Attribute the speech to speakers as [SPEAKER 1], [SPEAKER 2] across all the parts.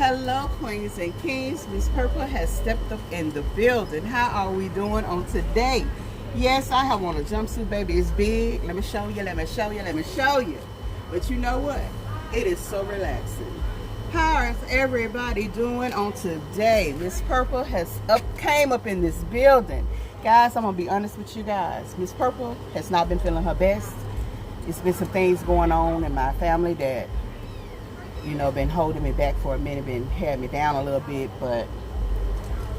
[SPEAKER 1] Hello, queens and kings. Miss Purple has stepped up in the building. How are we doing on today? Yes, I have on a jumpsuit, baby. It's big. Let me show you. Let me show you. Let me show you. But you know what? It is so relaxing. How is everybody doing on today? Miss Purple came up in this building. Guys, I'm gonna be honest with you guys. Miss Purple has not been feeling her best. It's been some things going on in my family that been holding me back for a minute, been had me down a little bit, but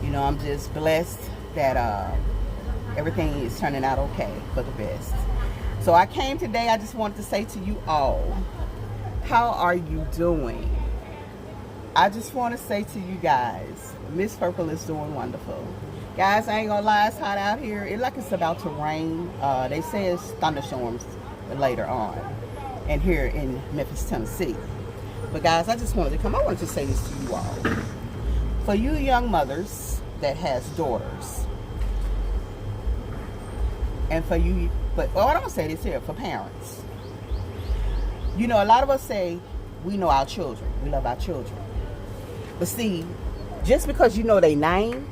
[SPEAKER 1] I'm just blessed that everything is turning out okay for the best. So I came today, I just wanted to say to you all, how are you doing? I just want to say to you guys, Miss Purple is doing wonderful. Guys, I ain't gonna lie, it's hot out here. It's about to rain. They say it's thunderstorms later on, and here in Memphis, Tennessee. But guys, I just wanted to come. I wanted to say this to you all. For you young mothers that has daughters, and for you, but I don't say this here, for parents. A lot of us say we know our children. We love our children. But see, just because you know their name,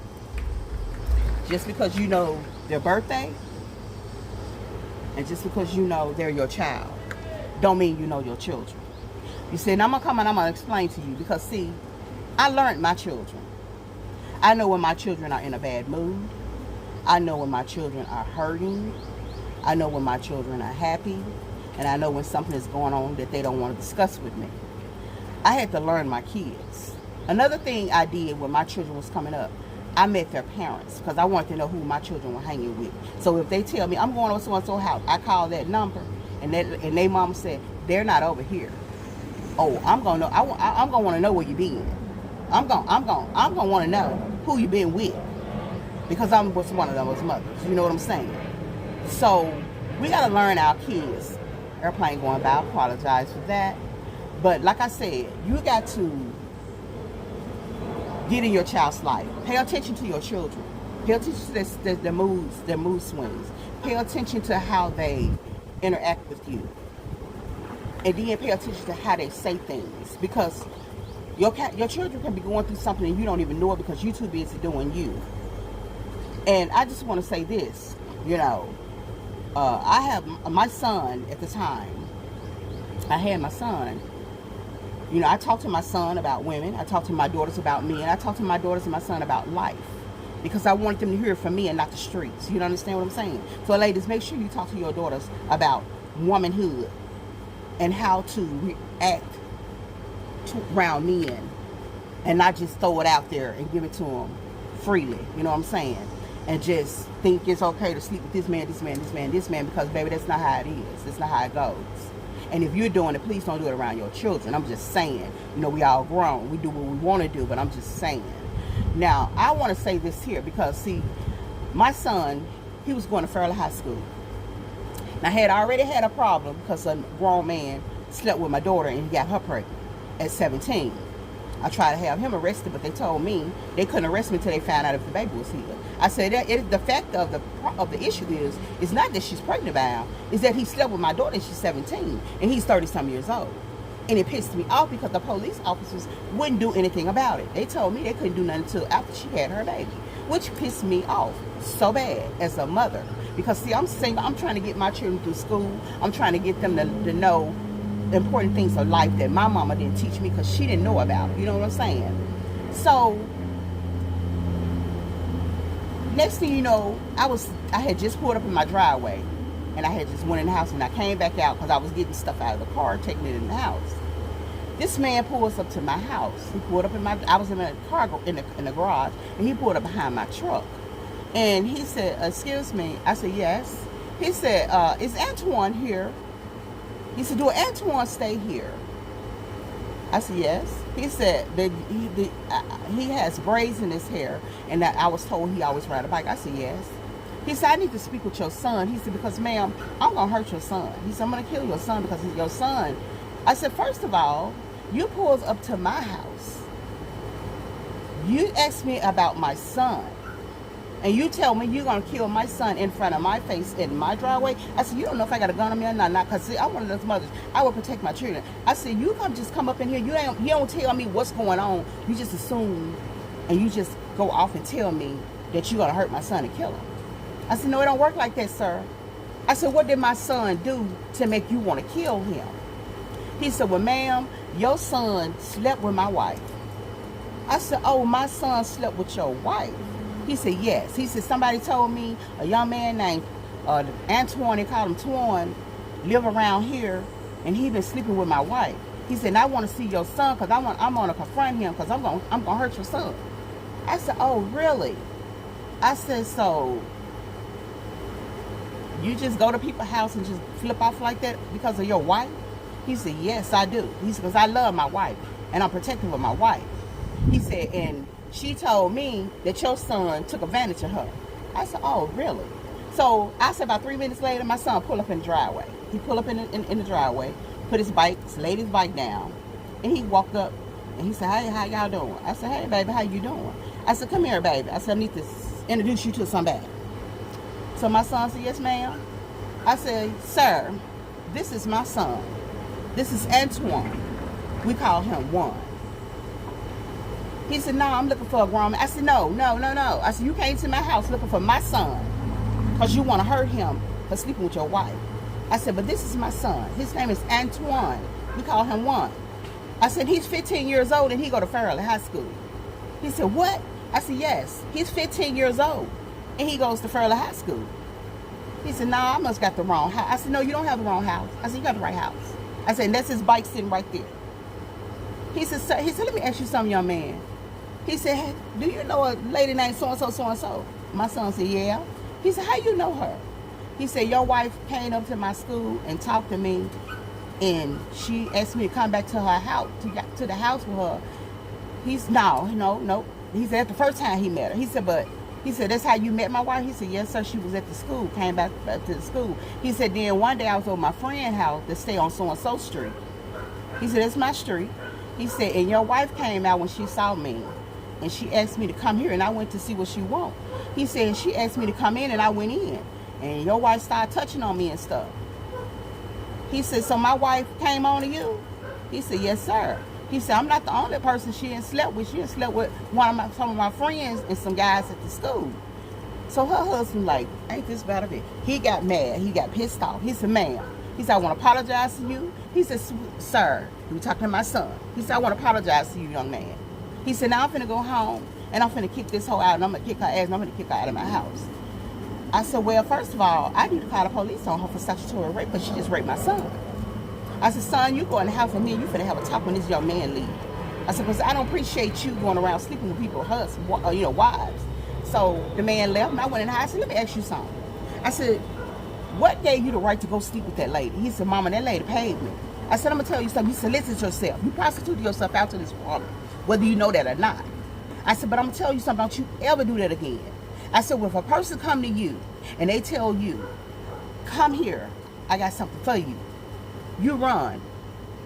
[SPEAKER 1] just because you know their birthday, and just because you know they're your child, don't mean you know your children. You see, and I'm going to come and I'm going to explain to you because, see, I learned my children. I know when my children are in a bad mood. I know when my children are hurting. I know when my children are happy. And I know when something is going on that they don't want to discuss with me. I had to learn my kids. Another thing I did when my children was coming up, I met their parents because I wanted to know who my children were hanging with. So if they tell me, I'm going over so-and-so house, I call that number. And they mama said, they're not over here. Oh, I'm gonna want to know where you been. I'm gonna want to know who you been with because I'm with one of those mothers. You know what I'm saying? So we gotta learn our kids. Airplane going by. I apologize for that. But like I said, you got to get in your child's life. Pay attention to your children. Pay attention to their moods, their mood swings. Pay attention to how they interact with you. And then pay attention to how they say things. Because your children can be going through something and you don't even know it because you're too busy doing you. And I just want to say this, I have my son at the time. I had my son. I talked to my son about women. I talked to my daughters about men. I talked to my daughters and my son about life. Because I wanted them to hear it from me and not the streets. You understand what I'm saying? So ladies, make sure you talk to your daughters about womanhood. And how to react around men and not just throw it out there and give it to them freely, you know what I'm saying? And just think it's okay to sleep with this man, this man, this man, this man, because baby, that's not how it is. That's not how it goes. And if you're doing it, please don't do it around your children. I'm just saying, we all grown. We do what we want to do, but I'm just saying. Now, I want to say this here because, see, my son, he was going to Fairleigh High School. I had already had a problem because a grown man slept with my daughter and he got her pregnant at 17. I tried to have him arrested, but they told me they couldn't arrest me until they found out if the baby was here. I said the fact of the issue is not that she's pregnant by him, is that he slept with my daughter and she's 17 and he's 30-some years old. And it pissed me off because the police officers wouldn't do anything about it. They told me they couldn't do nothing until after she had her baby, which pissed me off so bad as a mother. Because, see, I'm single. I'm trying to get my children through school. I'm trying to get them to know the important things of life that my mama didn't teach me because she didn't know about. You know what I'm saying? So, next thing you know, I had just pulled up in my driveway. And I had just went in the house and I came back out because I was getting stuff out of the car, taking it in the house. This man pulls up to my house. He pulled up I was in a car in the garage, and he pulled up behind my truck. And he said, excuse me. I said, yes. He said, is Antoine here? He said, do Antoine stay here? I said, yes. He said that he has braids in his hair, and that I was told he always ride a bike. I said, yes. He said, I need to speak with your son. He said, because, ma'am, I'm going to hurt your son. He said, I'm going to kill your son because he's your son. I said, first of all, you pulled up to my house. You asked me about my son. And you tell me you're going to kill my son in front of my face in my driveway? I said, you don't know if I got a gun on me or not. Because I'm one of those mothers. I will protect my children. I said, you come just come up in here. You don't tell me what's going on. You just assume and you just go off and tell me that you're going to hurt my son and kill him. I said, no, it don't work like that, sir. I said, what did my son do to make you want to kill him? He said, well, ma'am, your son slept with my wife. I said, oh, my son slept with your wife? He said, yes. He said, somebody told me a young man named Antoine, they called him Twan, live around here, and he been sleeping with my wife. He said, and I want to see your son because I'm going to confront him because I'm going to hurt your son. I said, oh, really? I said, so you just go to people's house and just flip off like that because of your wife? He said, yes, I do. He said, because I love my wife and I'm protective of my wife. He said, and she told me that your son took advantage of her. I said, oh, really? So I said about 3 minutes later, my son pulled up in the driveway. He pulled up in the driveway, put his bike, laid his bike down, and he walked up and he said, hey, how y'all doing? I said, hey, baby, how you doing? I said, come here, baby. I said, I need to introduce you to somebody. So my son said, yes, ma'am. I said, sir, this is my son. This is Antoine. We call him Juan. He said, no, I'm looking for a grown man. I said, no. I said, you came to my house looking for my son because you want to hurt him for sleeping with your wife. I said, but this is my son. His name is Antoine. We call him Juan. I said, he's 15 years old and he go to Fairley High School. He said, what? I said, yes, he's 15 years old and he goes to Fairley High School. He said, no, I must got the wrong house. I said, no, you don't have the wrong house. I said, you got the right house. I said, and that's his bike sitting right there. He said, sir, let me ask you something, young man. He said, hey, do you know a lady named so-and-so, so-and-so? My son said, yeah. He said, how you know her? He said, your wife came up to my school and talked to me, and she asked me to come back to her house, to the house with her. No. He said, that's the first time he met her. He said, that's how you met my wife? He said, yes, sir, she was at the school, came back to the school. He said, then one day I was over my friend's house that stay on so-and-so street. He said, that's my street. He said, and your wife came out when she saw me. And she asked me to come here, and I went to see what she want. He said, she asked me to come in, and I went in. And your wife started touching on me and stuff. He said, so my wife came on to you? He said, yes, sir. He said, I'm not the only person she didn't slept with. She didn't slept with some of my friends and some guys at the school. So her husband like, ain't this about it? He got mad. He got pissed off. He said, ma'am. He said, I want to apologize to you. He said, sir, we talking to my son. He said, I want to apologize to you, young man. He said, now I'm finna go home, and I'm finna kick this hoe out, and I'm gonna kick her ass, and I'm gonna kick her out of my house. I said, well, first of all, I need to call the police on her for statutory rape, because she just raped my son. I said, son, you go in the house with me, you finna have a talk when this young man leave. I said, because I don't appreciate you going around sleeping with people's husbands, wives. So the man left, and I went in the house. I said, let me ask you something. I said, what gave you the right to go sleep with that lady? He said, mama, that lady paid me. I said, I'm gonna tell you something. You solicit yourself. You prostituted yourself out to this woman, whether you know that or not. I said, but I'm gonna tell you something. Don't you ever do that again. I said, well, if a person come to you and they tell you, come here, I got something for you, you run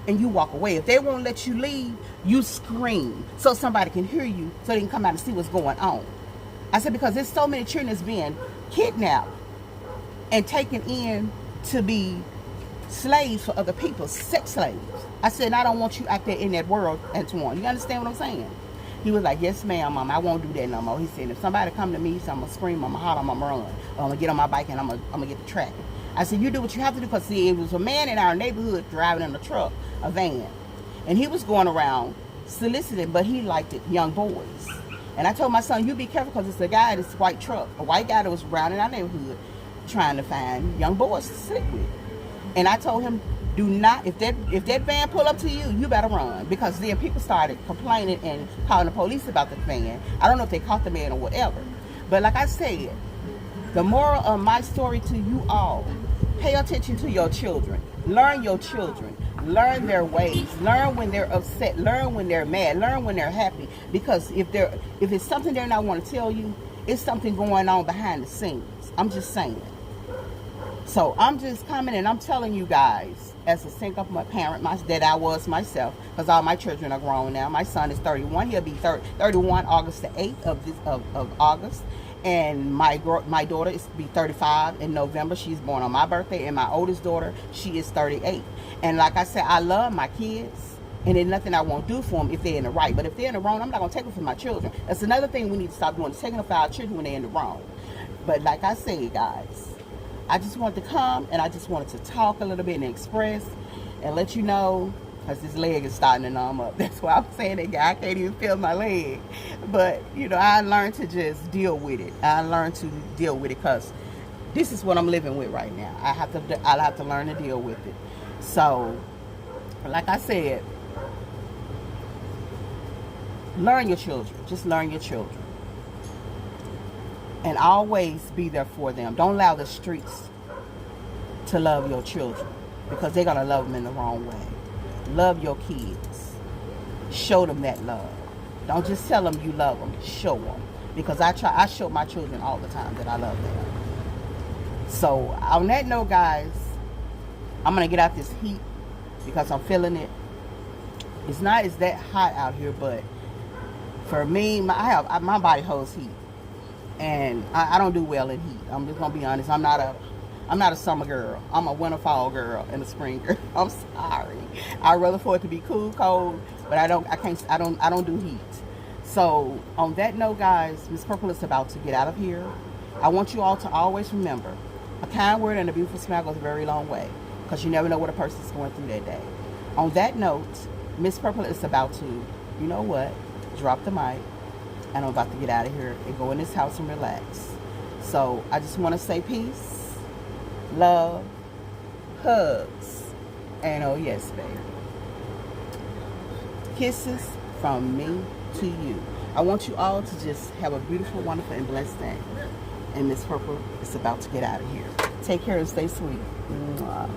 [SPEAKER 1] and you walk away. If they won't let you leave, you scream so somebody can hear you, so they can come out and see what's going on. I said, because there's so many children that's being kidnapped and taken in to be slaves for other people, sex slaves. I said, I don't want you out there in that world, Antoine. You understand what I'm saying? He was like, yes, ma'am, mama, I won't do that no more. He said, if somebody come to me, so I'm going to scream, I'm going to holler, I'm going to run. Or I'm going to get on my bike and I'm going to get the track. I said, you do what you have to do, because see, it was a man in our neighborhood driving in a truck, a van. And he was going around soliciting, but he liked it, young boys. And I told my son, you be careful, because it's a guy in this white truck, a white guy that was around in our neighborhood trying to find young boys to sleep with. And I told him, do not, if that van pull up to you, you better run. Because then people started complaining and calling the police about the van. I don't know if they caught the man or whatever. But like I said, the moral of my story to you all, pay attention to your children. Learn your children. Learn their ways. Learn when they're upset. Learn when they're mad. Learn when they're happy. Because if it's something they're not want to tell you, it's something going on behind the scenes. I'm just saying. So I'm just coming and I'm telling you guys, as a single parent that I was myself, because all my children are grown now. My son is 31. He'll be 31 August the 8th of August. And my daughter is to be 35 in November. She's born on my birthday. And my oldest daughter, she is 38. And like I said, I love my kids. And there's nothing I won't do for them if they're in the right. But if they're in the wrong, I'm not going to take them from my children. That's another thing we need to stop doing, is taking them for our children when they're in the wrong. But like I said, guys, I just wanted to come and I just wanted to talk a little bit and express and let you know, because this leg is starting to numb up. That's why I'm saying that, guy. I can't even feel my leg. But, you know, I learned to just deal with it. I learned to deal with it because this is what I'm living with right now. I'll have to learn to deal with it. So, like I said, learn your children. Just learn your children. And always be there for them. Don't allow the streets to love your children, because they're going to love them in the wrong way. Love your kids. Show them that love. Don't just tell them you love them. Show them. Because I show my children all the time that I love them. So on that note, guys, I'm going to get out this heat because I'm feeling it. It's not as that hot out here, but for me, my body holds heat. And I don't do well in heat. I'm just going to be honest. I'm not a summer girl. I'm a winter, fall girl, and a spring girl. I'm sorry. I'd rather for it to be cool, cold, but I don't do heat. So on that note, guys, Miss Purple is about to get out of here. I want you all to always remember, a kind word and a beautiful smile goes a very long way, because you never know what a person's going through that day. On that note, Miss Purple is about to, you know what, drop the mic, and I'm about to get out of here and go in this house and relax. So I just want to say peace, love, hugs, and oh yes, baby, kisses from me to you. I want you all to just have a beautiful, wonderful, and blessed day. And Miss Purple is about to get out of here. Take care and stay sweet. Mwah.